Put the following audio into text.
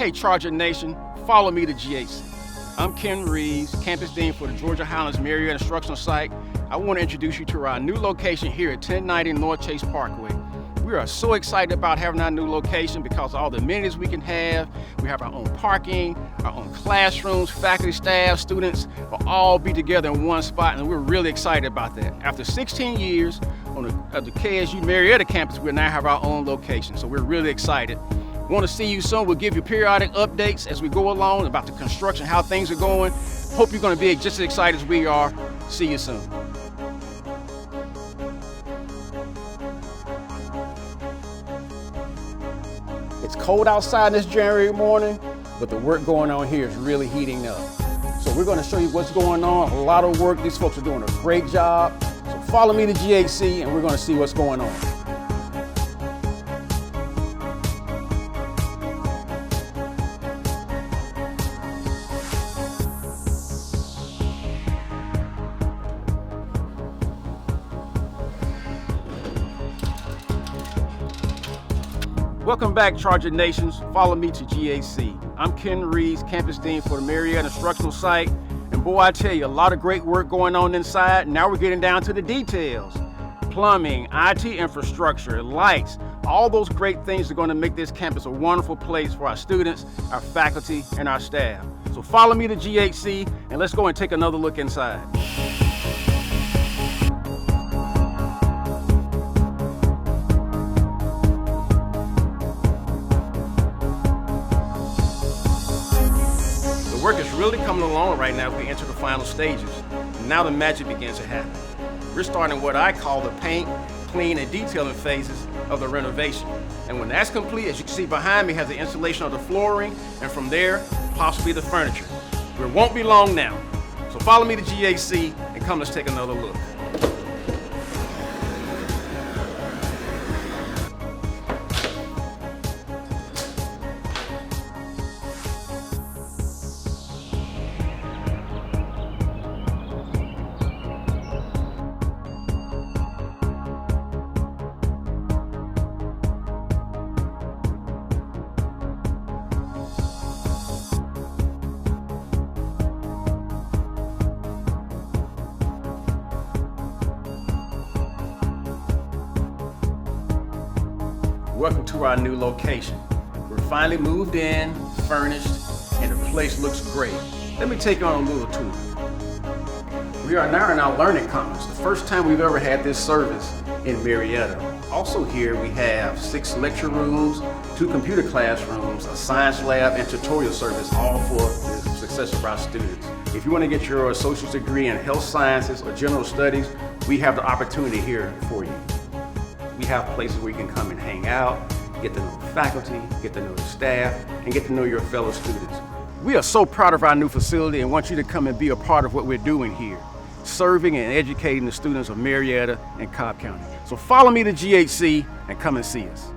Hey Charger Nation, follow me to GHC. I'm Ken Reeves, Campus Dean for the Georgia Highlands Marietta Instructional Site. I want to introduce you to our new location here at 1090 North Chase Parkway. We are so excited about having our new location because of all the amenities we can have. We have our own parking, our own classrooms, faculty, staff, students will all be together in one spot, and we're really excited about that. After 16 years on the KSU Marietta campus, we now have our own location, so we're really excited. Want to see you soon. We'll give you periodic updates as we go along about the construction, how things are going. Hope you're going to be just as excited as we are. See you soon. It's cold outside this January morning, but the work going on here is really heating up. So we're going to show you what's going on. A lot of work. These folks are doing a great job. So follow me to GHC and we're going to see what's going on. Welcome back, Charger Nations. Follow me to GHC. I'm Ken Reeves, Campus Dean for the Marietta Instructional Site. And boy, I tell you, a lot of great work going on inside. Now we're getting down to the details. Plumbing, IT infrastructure, lights, all those great things are going to make this campus a wonderful place for our students, our faculty, and our staff. So follow me to GHC and let's go and take another look inside. The work is really coming along right now as we enter the final stages. Now the magic begins to happen. We're starting what I call the paint, clean, and detailing phases of the renovation. And when that's complete, as you can see behind me, has the installation of the flooring, and from there, possibly the furniture. We won't be long now. So follow me to GHC and come, let's take another look. Welcome to our new location. We're finally moved in, furnished, and the place looks great. Let me take you on a little tour. We are now in our learning commons, the first time we've ever had this service in Marietta. Also here we have 6 lecture rooms, 2 computer classrooms, a science lab, and tutorial service, all for the success of our students. If you want to get your associate's degree in health sciences or general studies, we have the opportunity here for you. We have places where you can come and hang out, get to know the faculty, get to know the staff, and get to know your fellow students. We are so proud of our new facility and want you to come and be a part of what we're doing here, serving and educating the students of Marietta and Cobb County. So follow me to GHC and come and see us.